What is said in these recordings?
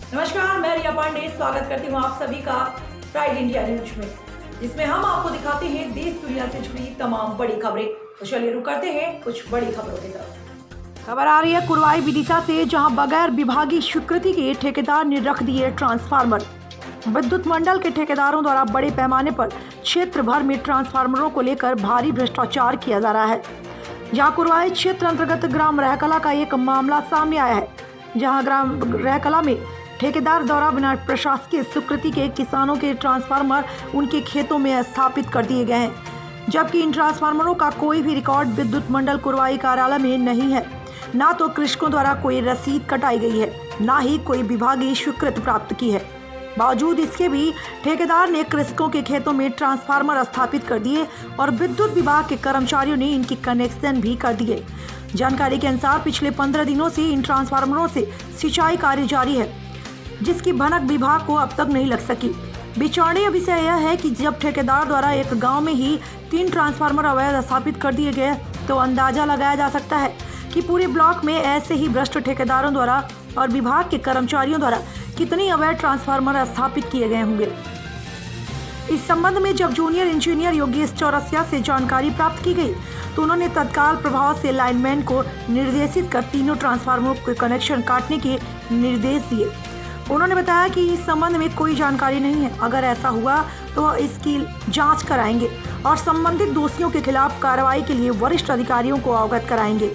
नमस्कार, मैं रिया पांडे स्वागत करती हूँ आप सभी का प्राइड इंडिया न्यूज में, जिसमें हम आपको दिखाते हैं देश दुनिया से जुड़ी तमाम बड़ी खबरें। तो चलिए रुक करते हैं कुछ बड़ी खबरों की तरफ। खबर आ रही है कुरवाई विदिशा से, जहां बगैर विभागीय स्वीकृति के ठेकेदार ने रख दिए ट्रांसफार्मर। विद्युत मंडल के ठेकेदारों द्वारा बड़े पैमाने पर क्षेत्र भर में ट्रांसफार्मरों को लेकर भारी भ्रष्टाचार किया जा रहा है। जहां कुरवाई क्षेत्र अंतर्गत ग्राम रहकला का एक मामला सामने आया है, जहां ग्राम रहकला में ठेकेदार द्वारा बिना प्रशासकीय स्वीकृति के किसानों के ट्रांसफार्मर उनके खेतों में स्थापित कर दिए गए हैं, जबकि इन ट्रांसफार्मरों का कोई भी रिकॉर्ड विद्युत मंडल कुरवाई कार्यालय में नहीं है। ना तो कृषकों द्वारा कोई रसीद कटाई गई है, ना ही कोई विभागीय स्वीकृति प्राप्त की है। बावजूद इसके भी ठेकेदार ने कृषकों के खेतों में ट्रांसफार्मर स्थापित कर दिए और विद्युत विभाग के कर्मचारियों ने इनकी कनेक्शन भी कर दिए। जानकारी के अनुसार पिछले 15 दिनों से इन ट्रांसफार्मरों से सिंचाई कार्य जारी है, जिसकी भनक विभाग को अब तक नहीं लग सकी। विचारणीय विषय यह है कि जब ठेकेदार द्वारा एक गांव में ही 3 ट्रांसफार्मर अवैध स्थापित कर दिए गए, तो अंदाजा लगाया जा सकता है कि पूरे ब्लॉक में ऐसे ही भ्रष्ट ठेकेदारों द्वारा और विभाग के कर्मचारियों द्वारा कितनी अवैध ट्रांसफार्मर स्थापित किए गए होंगे। इस संबंध में जब जूनियर इंजीनियर योगेश चौरसिया से जानकारी प्राप्त की गई, तो उन्होंने तत्काल प्रभाव से लाइनमैन को निर्देशित कर तीनों ट्रांसफार्मरों के कनेक्शन काटने के निर्देश दिए। उन्होंने बताया कि इस संबंध में कोई जानकारी नहीं है। अगर ऐसा हुआ तो इसकी जांच कराएंगे और संबंधित दोषियों के खिलाफ कार्रवाई के लिए वरिष्ठ अधिकारियों को अवगत कराएंगे।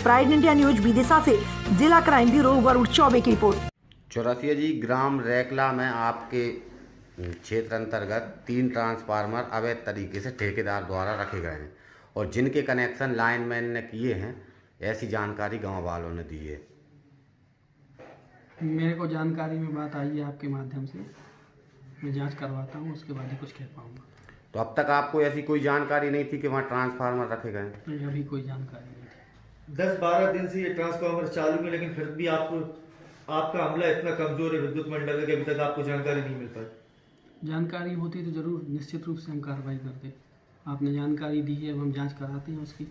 प्राइड इंडिया न्यूज विदिशा से जिला क्राइम ब्यूरो वरुण चौबे की रिपोर्ट। चौरसिया जी, ग्राम रहकला में आपके क्षेत्र अंतर्गत 3 ट्रांसफार्मर अवैध तरीके से ठेकेदार द्वारा रखे गए हैं और जिनके कनेक्शन लाइनमैन ने किए हैं, ऐसी जानकारी गांव वालों ने दी है। मेरे को जानकारी में बात आई है आपके माध्यम से, मैं जांच करवाता हूँ, उसके बाद ही कुछ कह पाऊँगा। तो अब तक आपको ऐसी कोई जानकारी नहीं थी कि वहाँ ट्रांसफार्मर रखे गए? नहीं, अभी कोई जानकारी नहीं थी। 10-12 दिन से ये ट्रांसफार्मर चालू है, लेकिन फिर भी आपका हमला इतना कमजोर है विद्युत मंडल का कि अभी तक आपको जानकारी नहीं मिल पाई। जानकारी होती तो जरूर निश्चित रूप से हम कार्रवाई करते। आपने जानकारी दी है, अब हम जांच कराते हैं उसकी।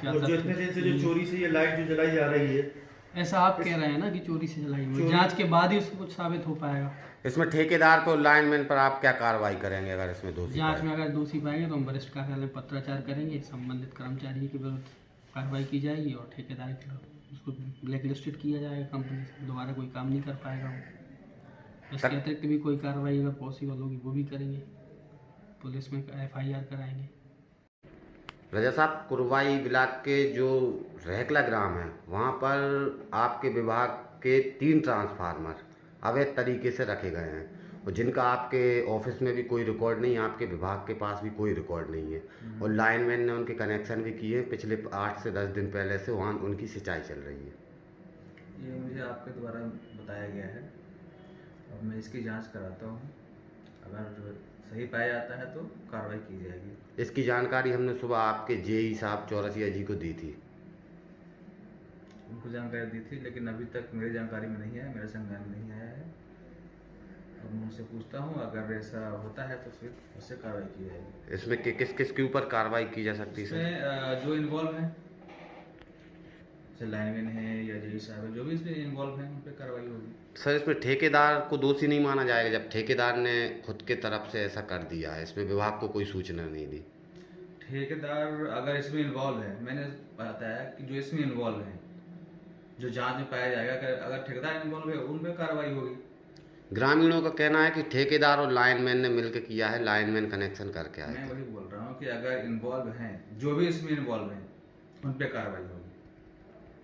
और जो इतने दिन से जो चोरी से ये लाइट जो जलाई जा रही है, ऐसा आप कह रहे हैं ना कि चोरी से जलाई हुई, जांच के बाद ही उसको कुछ साबित हो पाएगा। इसमें ठेकेदार तो लाइनमैन पर आप क्या कार्रवाई करेंगे अगर इसमें दोषी? जांच में अगर दोषी पाएंगे तो हम वरिष्ठ कार्यालय में पत्राचार करेंगे, संबंधित कर्मचारी के विरुद्ध कार्रवाई की जाएगी और ठेकेदार के खिलाफ उसको ब्लैक लिस्टेड किया जाएगा, कंपनी से दोबारा कोई काम नहीं कर पाएगा वो। इसके अतिरिक्त भी कोई कार्रवाई अगर पॉसिबल होगी वो भी करेंगे, पुलिस में FIR कराएंगे। रजा साहब, कुरवाई ब्लॉक के जो रहकला ग्राम है, वहाँ पर आपके विभाग के 3 ट्रांसफार्मर अवैध तरीके से रखे गए हैं और जिनका आपके ऑफिस में भी कोई रिकॉर्ड नहीं है, आपके विभाग के पास भी कोई रिकॉर्ड नहीं है और लाइनमैन ने उनके कनेक्शन भी किए। पिछले 8 से 10 दिन पहले से वहाँ उनकी सिंचाई चल रही है। ये मुझे आपके द्वारा बताया गया है और मैं इसकी जांच कराता हूँ। अगर सही पाया जाता है तो कार्रवाई की जाएगी। इसकी जानकारी हमने सुबह आपके जेई साहब चौरसिया जी को दी थी। उनको जानकारी दी थी, लेकिन अभी तक मेरी जानकारी में नहीं है, मेरे संज्ञान में नहीं आया है। अब मैं उनसे पूछता हूँ, अगर ऐसा होता है तो फिर उससे कार्रवाई की जाएगी। इसमें किस किस के ऊपर कार्रवाई की जा सकती है? इसमें जो इन्वॉल्व हैं, जैसे लाइनमैन है या जेई साहब है, जो भी इसमें इन्वॉल्व हैं उन पर कार्रवाई होगी। सर, इसमें ठेकेदार को दोषी नहीं माना जाएगा जब ठेकेदार ने खुद के तरफ से ऐसा कर दिया है? इसमें विभाग को कोई सूचना नहीं दी? ठेकेदार अगर इसमें इन्वॉल्व है, मैंने बताया कि जो इसमें इन्वॉल्व है, जो जांच में पाया जाएगा, अगर ठेकेदार इन्वॉल्व है उन पर कार्रवाई होगी। ग्रामीणों का कहना है कि ठेकेदार और लाइनमैन ने मिलकर किया है, लाइनमैन कनेक्शन करके आए मैं थे। वही बोल रहा हूँ कि अगर इन्वॉल्व हैं, जो भी इसमें इन्वॉल्व हैं, उन पर कार्रवाई होगी।